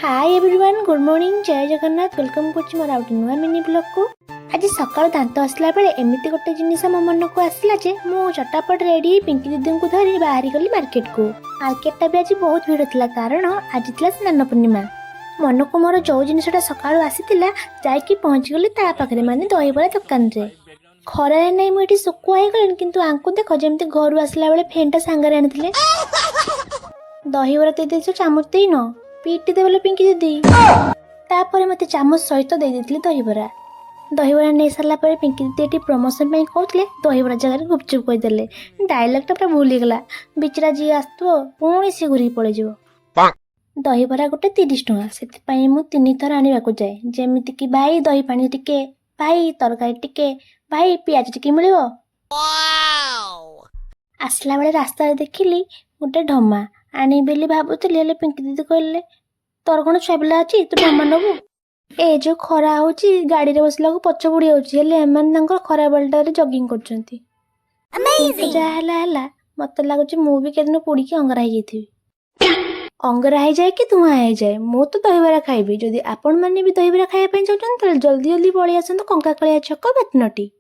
Hi everyone good morning जय Jagannath welcome करछि more out नुआ मिनी ब्लॉग को। आज सकाळ दांत आसला बेले एमिति गोटे जिनिस मो मन को आसला जे मु चटापट रेडी पिंकी दीदी को धरी बाहरी गली मार्केट को। मार्केट भी आज बहुत भीड़ थिला कारण आज थिला स्नान पूर्णिमा। मन को मोर जो जिनिसटा सकाळ आसीतिला जाईकी पहुंच गली ता पाखरे माने दहीबरा दुकान रे। खरा नहीं मुझे सुकुआ हो गलिन किंतु आंकु देख जमती घर आसला बेले फेनटा सांगरे आनिथिले। दहीबरा दे दे चामच देई न पीटी दे बोले पिंकी दीदी तापर मते चामच सहित दे देथिले दहीबरा नहीं सारा पर पिंकी दीदी एटी प्रमोशन पे कहते दहीबरा जगह गुपचुप कही देले। डायलॉग पूरा भूल गला बिचरा जी आसो पुणी सी घूरी पड़े दहीबरा गोटे 30 टଙ୍କା से मु 3 थर आने जाए जमीती कि भाई दही पानी टिके भाई तरकारी टिके भाई पियाज टिके मिल आसला बेले रास्ता देखिली गोटे ढमा आनी बेली भावुली पिंकी दीदी कहले तोर कौन छुआ पिला अच्छी तू ढमा नबू ए जो खरा होची गाड़ी रे बसला को पछ बुड़ी होची हेले एमन तांकर खरा बेलटा रे जॉगिंग करचंती। अमेजिंग जा हला मते लागुची मु भी केदिन पुड़ी के अंगरा हो जाईथिबी। अंगरा हो जाए कि धुआं हो जाए मु तो दहीबरा खाइबी। जदि आपण माने भी दहीबरा खाया पे चाहछन त जल्दी जल्दी पळि आसंत कंका कळिया छक बेतनटी।